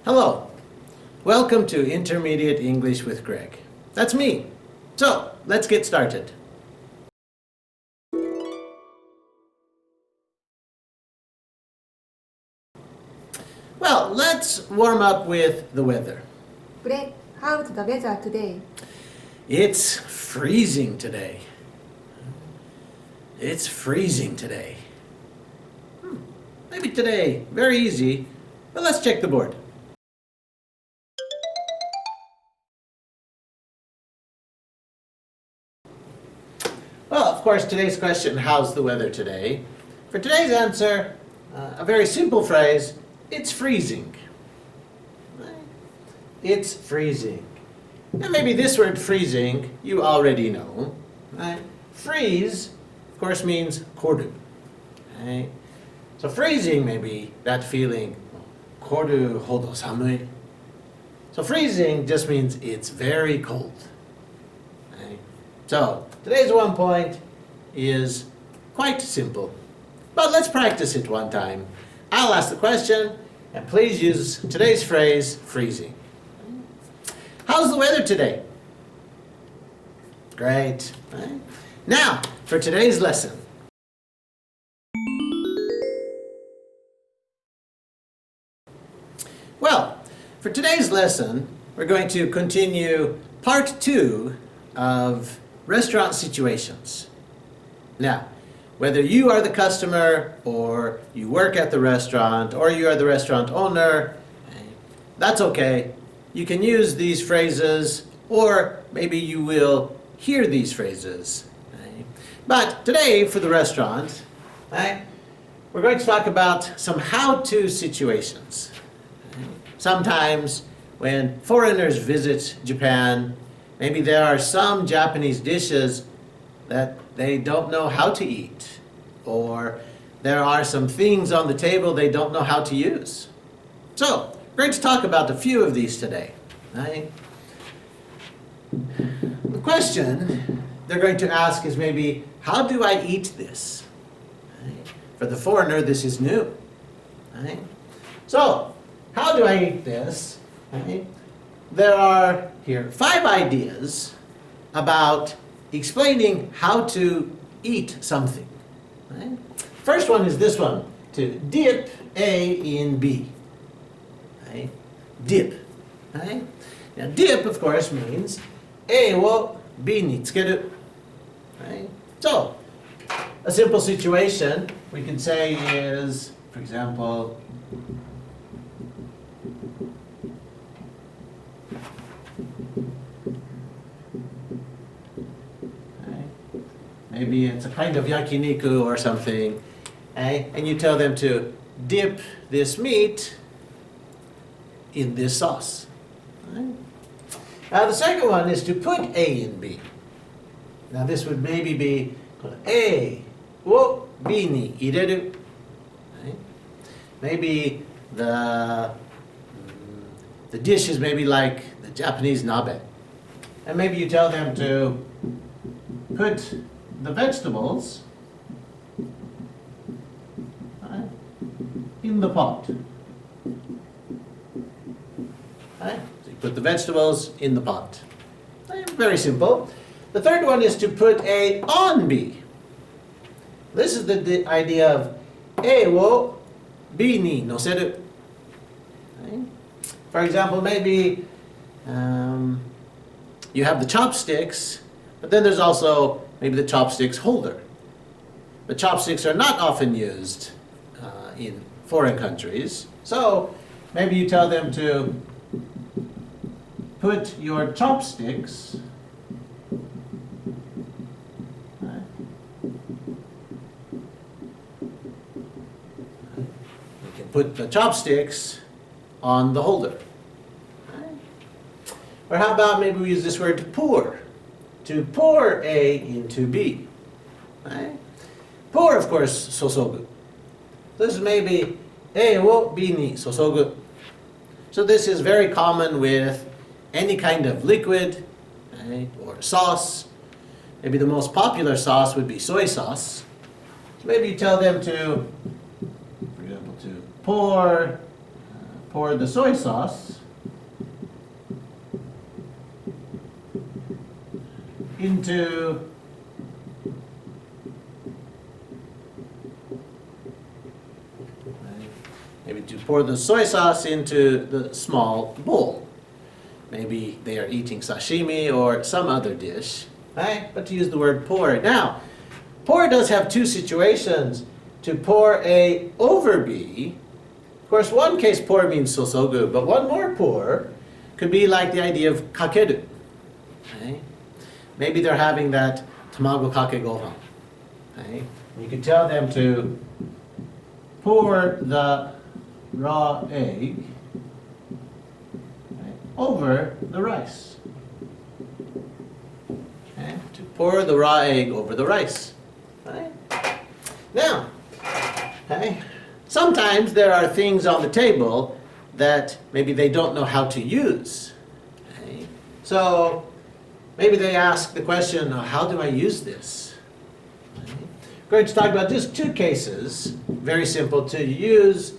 Hello, welcome to Intermediate English with Gregg. That's me. So, let's get started. Well, let's warm up with the weather. Gregg, how's the weather today? It's freezing today. It's freezing today. Maybe today, very easy, but let's check the board. Well, of course, today's question, how's the weather today? For today's answer, a very simple phrase, it's freezing. It's freezing. And maybe this word freezing, you already know. Right? Freeze, of course, means koru. Right? So freezing may be that feeling, koru hodo samui. So freezing just means it's very cold. Right? So today's 1 point is quite simple. But let's practice it one time. I'll ask the question, and please use today's phrase, freezing. How's the weather today? Great. Right? Now, for today's lesson. Well, for today's lesson, we're going to continue part 2 of restaurant situations. Now, whether you are the customer or you work at the restaurant or you are the restaurant owner, that's okay. You can use these phrases or maybe you will hear these phrases. But today for the restaurant, we're going to talk about some how-to situations. Sometimes when foreigners visit Japan, maybe there are some Japanese dishes that they don't know how to eat, or there are some things on the table they don't know how to use. So, we're going to talk about a few of these today. Right? The question they're going to ask is maybe, how do I eat this? Right? For the foreigner, this is new. Right? So, how do I eat this? Right? There are here 5 ideas about explaining how to eat something. Right? First one is this one, to dip A in B. Right? Dip. Right? Now dip, of course, means A wo B ni tsukeru. Right? So, a simple situation we can say is, for example, maybe it's a kind of yakiniku or something, and you tell them to dip this meat in this sauce. Now the second one is to put A in B. Now this would maybe be A wo B ni ireru. Maybe the dish is maybe like the Japanese nabe. And maybe you tell them to put the vegetables in the pot. So you put the vegetables in the pot. Very simple. The third one is to put A on B. This is the idea of A wo B ni noseru. For example, maybe you have the chopsticks, but then there's also maybe the chopsticks holder. The chopsticks are not often used in foreign countries, so maybe you tell them to put your chopsticks you can put the chopsticks on the holder. Or how about maybe we use this word to pour. To pour A into B. Right? Pour, of course, sosogu. This is maybe A wo B ni sosogu. So this is very common with any kind of liquid, right, or sauce. Maybe the most popular sauce would be soy sauce. So maybe you tell them to, for example, to pour pour the soy sauce into maybe to pour the soy sauce into the small bowl. Maybe they are eating sashimi or some other dish, right? But to use the word pour. Now, pour does have two situations. To pour a over be, of course, one case pour means sosogu, but one more pour could be like the idea of kakeru. Okay? Maybe they're having that tamago kake gohan. Okay? You could tell them to pour the raw egg over the rice. Okay? To pour the raw egg over the rice. Right? Now, okay, sometimes there are things on the table that maybe they don't know how to use. Okay? So maybe they ask the question, how do I use this? Okay? We're going to talk about just two cases, very simple, to use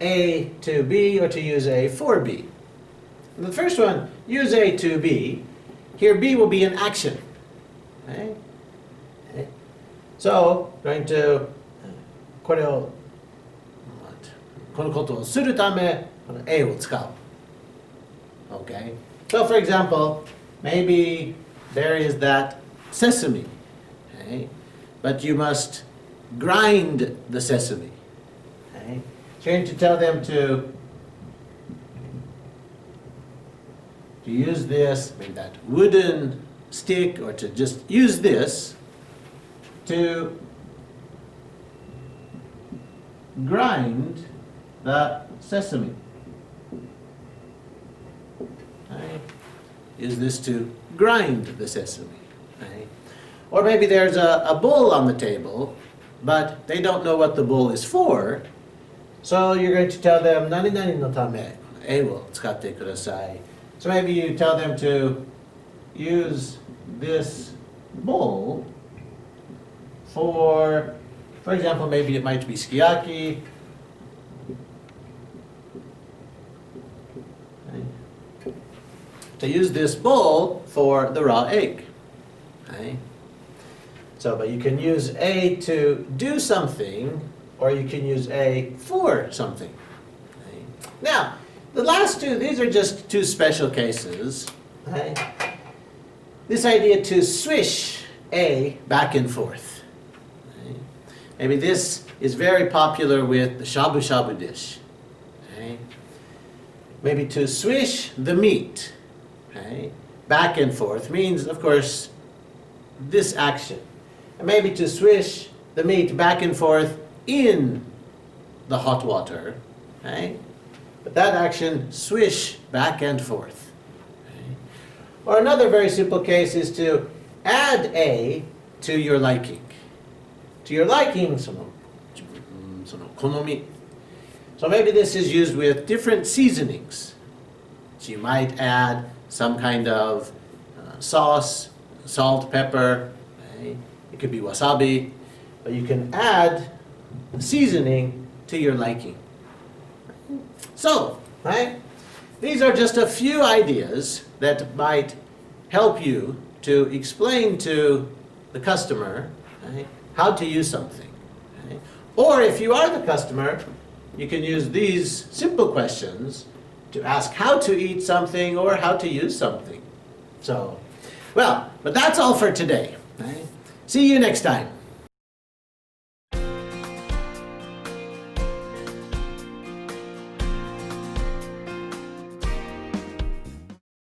A to B or to use A for B. The first one, use A to B. Here B will be an action. Okay? Okay. So, going to このことをするため A を使う. Okay? So, for example, maybe there is that sesame. Okay? But you must grind the sesame. Okay? So, you're going to tell them to use this, maybe that wooden stick, or to just use this to grind the sesame. Right? Use this to grind the sesame. Right? Or maybe there's a bowl on the table, but they don't know what the bowl is for, so you're going to tell them, 何々のため A を使ってください. So maybe you tell them to use this bowl for example, maybe it might be sukiyaki. Okay. To use this bowl for the raw egg. Okay. So, but you can use A to do something, or you can use A for something. Okay. Now, the last two, these are just two special cases. Okay. This idea to swish A back and forth. Okay. Maybe this is very popular with the shabu shabu dish. Okay. Maybe to swish the meat, okay, back and forth means, of course, this action. And maybe to swish the meat back and forth in the hot water. Okay. But that action, swish back and forth. Okay. Or another very simple case is to add A to your liking. To your liking, その好み. So maybe this is used with different seasonings. So you might add some kind of sauce, salt, pepper. Okay. It could be wasabi. But you can add seasoning to your liking. So, right, these are just a few ideas that might help you to explain to the customer, right, how to use something. Right? Or if you are the customer, you can use these simple questions to ask how to eat something or how to use something. So, well, but that's all for today. Right? See you next time.